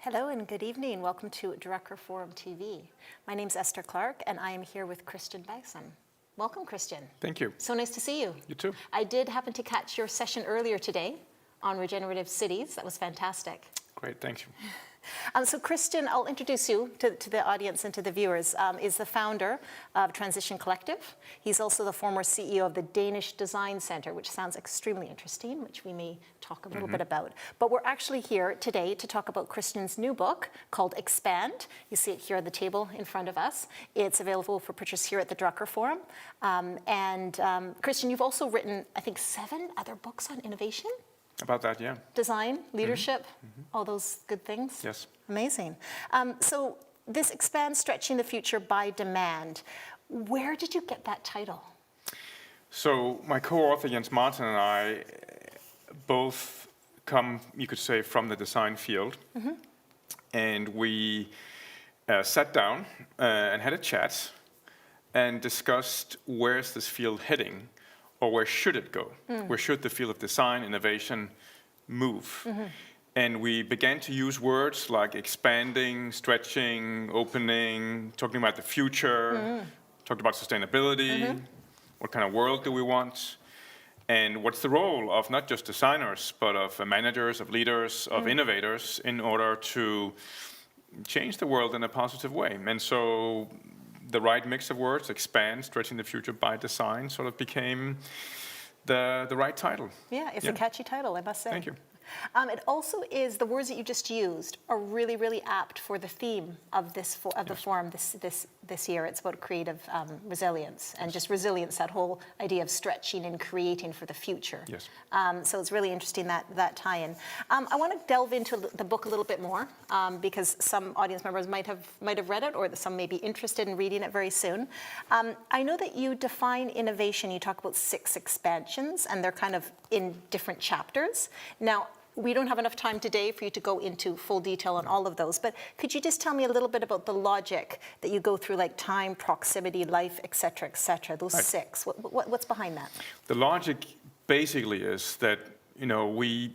Hello and good evening. Welcome to Drucker Forum TV. My name's Esther Clark and I am here with Christian Bason. Welcome, Christian. Thank you. So nice to see you. You too. I did happen to catch your session earlier today on regenerative cities. That was fantastic. Great, thank you. So Christian, I'll introduce you to the audience and to the viewers, is the founder of Transition Collective. He's also the former CEO of the Danish Design Center, which sounds extremely interesting, which we may talk a little bit about. But we're actually here today to talk about Christian's new book called Expand. You see it here on the table in front of us. It's available for purchase here at the Drucker Forum. Christian, you've also written, I think, 7 other books on innovation? About that, yeah. Design, leadership, all those good things? Yes. Amazing. So this Expand, Stretching the Future by Demand. Where did you get that title? So my co-author Jens Martin and I both come, you could say, from the design field. And we sat down and had a chat and discussed where's this field heading, or where should it go? Where should the field of design, innovation move? And we began to use words like expanding, stretching, opening, talking about the future, talked about sustainability, what kind of world do we want, and what's the role of not just designers, but of managers, of leaders, of innovators in order to change the world in a positive way. And so the right mix of words, expand, stretching the future by design, sort of became the right title. Yeah, it's a catchy title, I must say. Thank you. It also is, the words that you just used are really, really apt for the theme of this the forum this year. It's about creative resilience and just resilience, that whole idea of stretching and creating for the future. Yes. So it's really interesting that tie-in. I want to delve into the book a little bit more because some audience members might have read it, or some may be interested in reading it very soon. I know that you define innovation. You talk about 6 expansions, and they're kind of in different chapters. Now, we don't have enough time today for you to go into full detail on all of those, but could you just tell me a little bit about the logic that you go through, like time, proximity, life, et cetera, those 6? What's behind that? The logic basically is that, we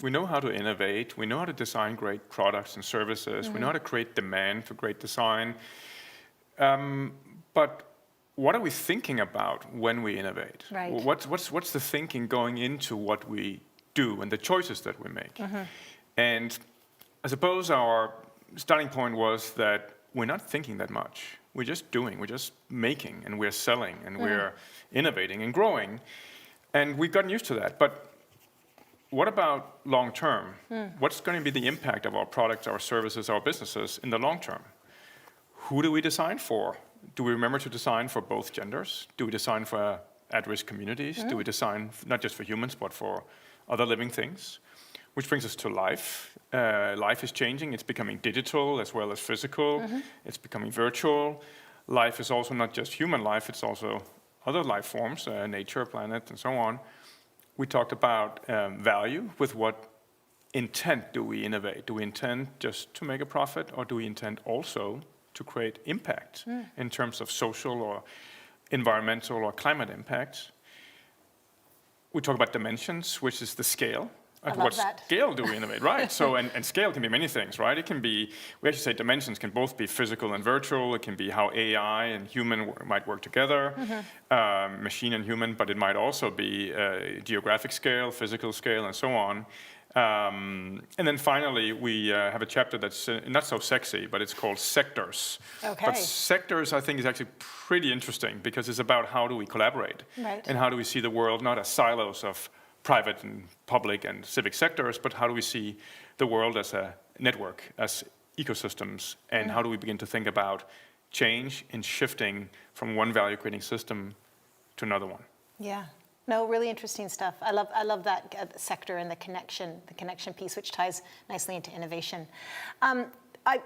know how to innovate, we know how to design great products and services, we know how to create demand for great design, but what are we thinking about when we innovate? Right. What's the thinking going into what we do and the choices that we make? And I suppose our starting point was that we're not thinking that much. We're just doing, we're just making, and we're selling, and we're innovating and growing. And we've gotten used to that. But what about long term? What's going to be the impact of our products, our services, our businesses in the long term? Who do we design for? Do we remember to design for both genders? Do we design for at-risk communities? Do we design not just for humans, but for other living things? Which brings us to life. Life is changing. It's becoming digital as well as physical. It's becoming virtual. Life is also not just human life. It's also other life forms, nature, planet, and so on. We talked about value. With what intent do we innovate? Do we intend just to make a profit, or do we intend also to create impact in terms of social or environmental or climate impacts? We talk about dimensions, which is the scale. At what scale do we innovate? Right. So, and scale can be many things, right? It can be, we actually say dimensions can both be physical and virtual. It can be how AI and human might work together, machine and human, but it might also be geographic scale, physical scale, and so on. And then finally, we have a chapter that's not so sexy, but it's called sectors. Okay. But sectors, I think, is actually pretty interesting because it's about how do we collaborate, and how do we see the world not as silos of private and public and civic sectors, but how do we see the world as a network, as ecosystems, and how do we begin to think about change in shifting from one value-creating system to another one. Yeah. No, really interesting stuff. I love that sector and the connection piece, which ties nicely into innovation. I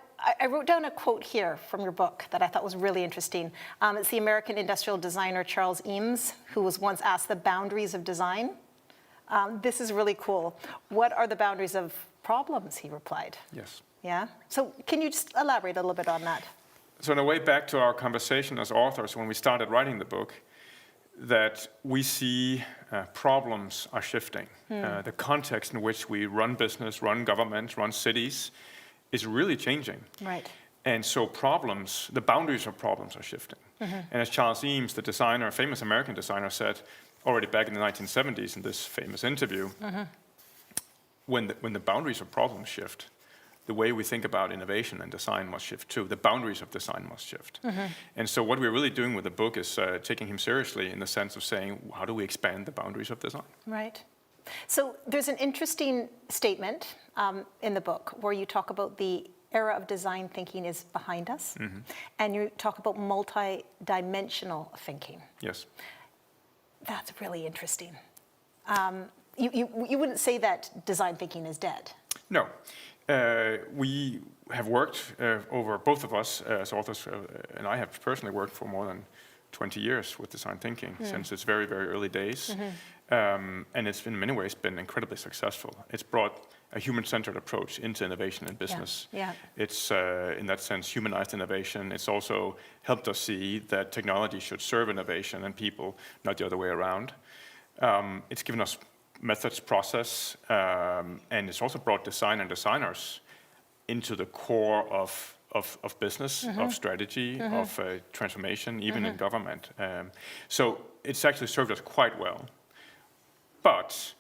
wrote down a quote here from your book that I thought was really interesting. It's the American industrial designer Charles Eames, who was once asked the boundaries of design. This is really cool. What are the boundaries of problems, he replied. Yes. Yeah? So can you just elaborate a little bit on that? So in a way back to our conversation as authors when we started writing the book, that we see problems are shifting. The context in which we run business, run governments, run cities is really changing. Right. And so problems, the boundaries of problems are shifting. And as Charles Eames, the designer, famous American designer, said already back in the 1970s in this famous interview, when the boundaries of problems shift, the way we think about innovation and design must shift too. The boundaries of design must shift. And so what we're really doing with the book is taking him seriously in the sense of saying, how do we expand the boundaries of design? Right. So there's an interesting statement in the book where you talk about the era of design thinking is behind us, and you talk about multi-dimensional thinking. Yes. That's really interesting. You wouldn't say that design thinking is dead. No. We have worked over, both of us as authors, and I have personally worked for more than 20 years with design thinking since its very, very early days. And it's in many ways been incredibly successful. It's brought a human-centered approach into innovation in business. Yeah. It's, in that sense, humanized innovation. It's also helped us see that technology should serve innovation and people, not the other way around. It's given us methods, process, and it's also brought design and designers into the core of business, of strategy, of transformation, even in government. So it's actually served us quite well. But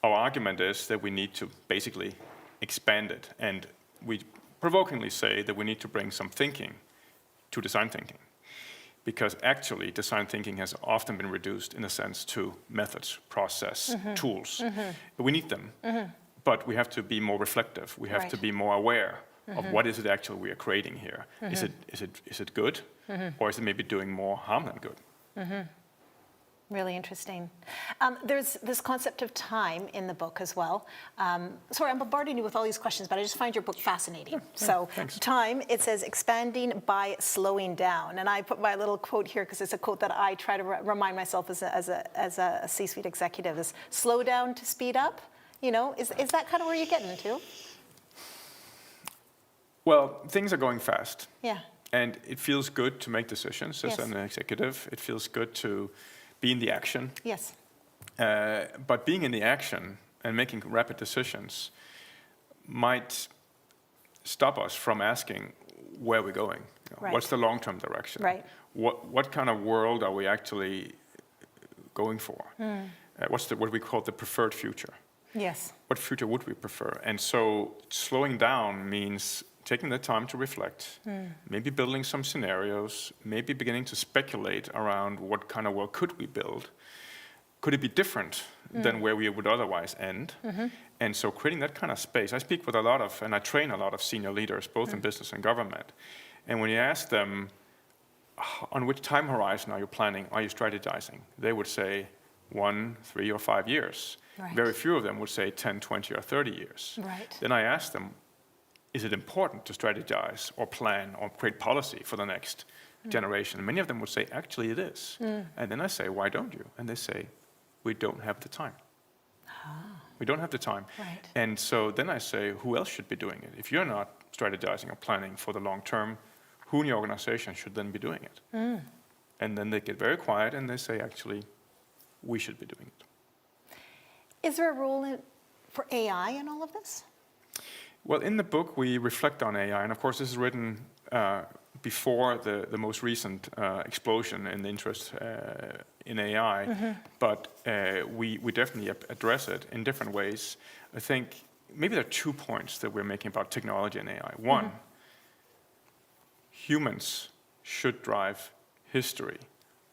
our argument is that we need to basically expand it. And we provokingly say that we need to bring some thinking to design thinking. Because actually, design thinking has often been reduced, in a sense, to methods, process, tools. But we need them. But we have to be more reflective. We have to be more aware of what is it actually we are creating here. Is it good? Or is it maybe doing more harm than good? Really interesting. There's this concept of time in the book as well. Sorry, I'm bombarding you with all these questions, but I just find your book fascinating. So thanks. time, it says expanding by slowing down. And I put my little quote here because it's a quote that I try to remind myself as a C-suite executive is slow down to speed up. You know, is that kind of where you're getting to? Well, things are going fast. Yeah. And it feels good to make decisions as Yes. an executive. It feels good to be in the action. Yes. But being in the action and making rapid decisions might stop us from asking where we're going. You know, Right. What's the long-term direction? Right. What kind of world are we actually going for? What's what we call the preferred future? Yes. What future would we prefer? And so slowing down means taking the time to reflect, maybe building some scenarios, maybe beginning to speculate around what kind of world could we build. Could it be different than where we would otherwise end? And so creating that kind of space. I speak with a lot of, and I train a lot of senior leaders, both in business and government. And when you ask them, on which time horizon are you planning, are you strategizing? They would say 1, 3, or 5 years. Right. Very few of them would say 10, 20, or 30 years. Right. Then I ask them, is it important to strategize or plan or create policy for the next generation? And many of them would say, actually it is. And then I say, why don't you? And they say, we don't have the time. We don't have the time. Right. And so then I say, who else should be doing it? If you're not strategizing or planning for the long term, who in your organization should then be doing it? And then they get very quiet and they say, actually, we should be doing it. Is there a role for AI in all of this? Well, in the book, we reflect on AI. And of course, this is written before the most recent explosion in the interest in AI. But we definitely address it in different ways. I think maybe there are 2 points that we're making about technology and AI. One, humans should drive history,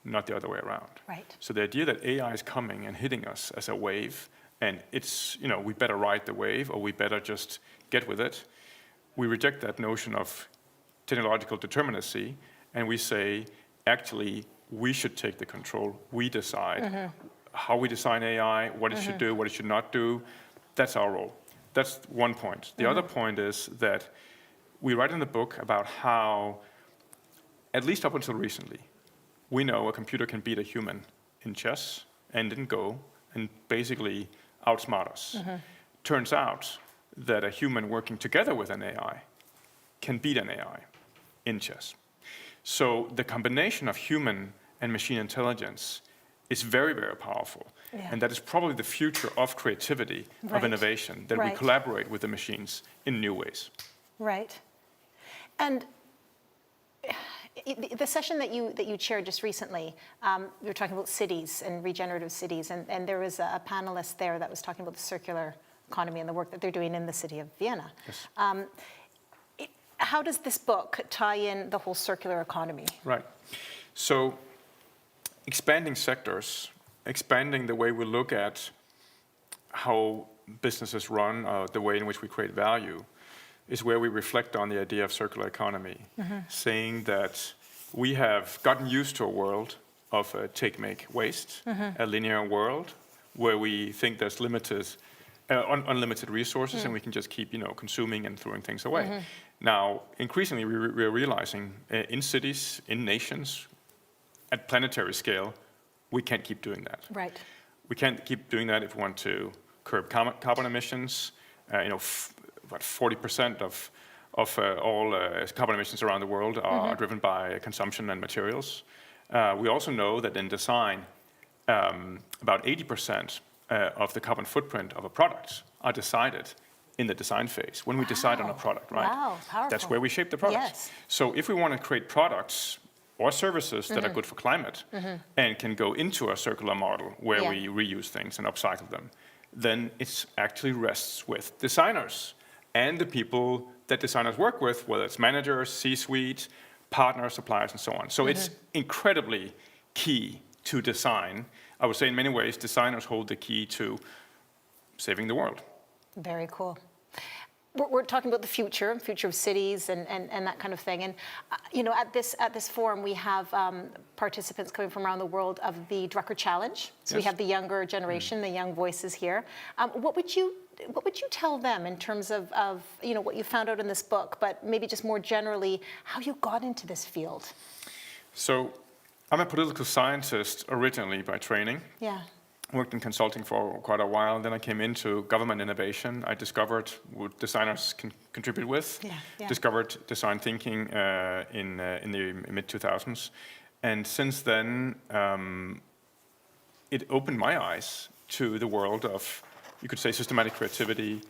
not the other way around. Right. So the idea that AI is coming and hitting us as a wave, and it's, you know, we better ride the wave or we better just get with it. We reject that notion of technological determinacy, and we say, actually, we should take the control. We decide how we design AI, what it should do, what it should not do. That's our role. That's one point. The other point is that we write in the book about how, at least up until recently, we know a computer can beat a human in chess and in Go and basically outsmart us. Turns out that a human working together with an AI can beat an AI in chess. So the combination of human and machine intelligence is very, very powerful. Yeah. And that is probably the future of creativity, Right. of innovation, that we Right. collaborate with the machines in new ways. Right. And the session that you chaired just recently, we were talking about cities and regenerative cities, and there was a panelist there that was talking about the circular economy and the work that they're doing in the city of Vienna. Yes. How does this book tie in the whole circular economy? Right. So expanding sectors, expanding the way we look at how businesses run, the way in which we create value, is where we reflect on the idea of circular economy, saying that we have gotten used to a world of take, make, waste, a linear world where we think there's unlimited resources and we can just keep, consuming and throwing things away. Now, increasingly, we're realizing in cities, in nations, at planetary scale, we can't keep doing that. Right. We can't keep doing that if we want to curb carbon emissions. 40% of all carbon emissions around the world are driven by consumption and materials. We also know that in design, about 80% of the carbon footprint of a product are decided in the design phase, when we decide on a product, right? Wow, powerful. That's where we shape the products. Yes. So if we want to create products or services that are good for climate and can go into a circular model where we reuse things and upcycle them, then it actually rests with designers and the people that designers work with, whether it's managers, C-suite, partners, suppliers, and so on. So it's incredibly key to design. I would say in many ways, designers hold the key to saving the world. Very cool. We're talking about the future of cities and that kind of thing. And at this forum, we have participants coming from around the world of the Drucker Challenge. So we have the younger generation, the young voices here. What would you tell them in terms of what you found out in this book, but maybe just more generally, how you got into this field? So I'm a political scientist originally by training. Yeah. Worked in consulting for quite a while. Then I came into government innovation. I discovered what designers can contribute with. Discovered design thinking in the mid-2000s. And since then, it opened my eyes to the world of, you could say, systematic creativity,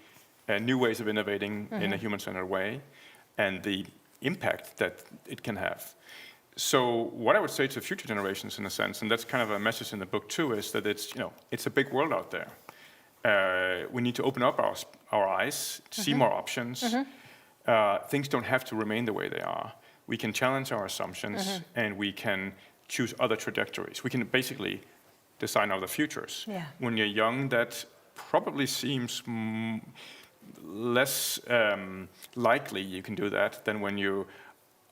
new ways of innovating in a human-centered way, and the impact that it can have. So what I would say to future generations, in a sense, and that's kind of a message in the book too, is that it's a big world out there. We need to open up our eyes, see more options. Things don't have to remain the way they are. We can challenge our assumptions, and we can choose other trajectories. We can basically design other futures. Yeah. When you're young, that probably seems less likely you can do that than when you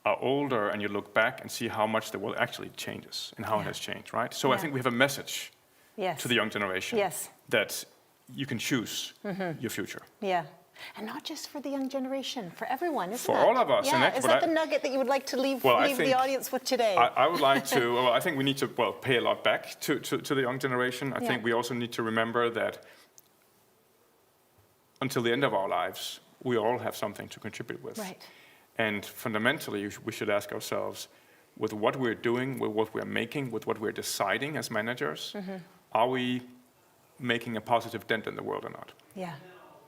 are older and you look back and see how much the world actually changes and how it has changed, right? So I think we have a message to the young generation that you can choose your future. Yeah. And not just for the young generation, for everyone, isn't it? For all of us. Yeah. And is that the nugget that you would like to leave the audience with today? I would like to, I think we need to, pay a lot back to the young generation. I think we also need to remember that until the end of our lives, we all have something to contribute with. Right. And fundamentally, we should ask ourselves, with what we're doing, with what we're making, with what we're deciding as managers, are we making a positive dent in the world or not?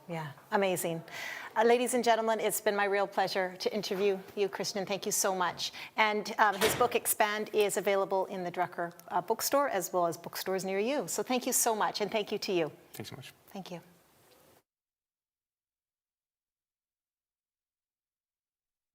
Yeah, amazing. Ladies and gentlemen, it's been my real pleasure to interview you, Christian. Thank you so much. And his book, Expand, is available in the Drucker bookstore as well as bookstores near you. So thank you so much, and thank you to you. Thanks so much. Thank you.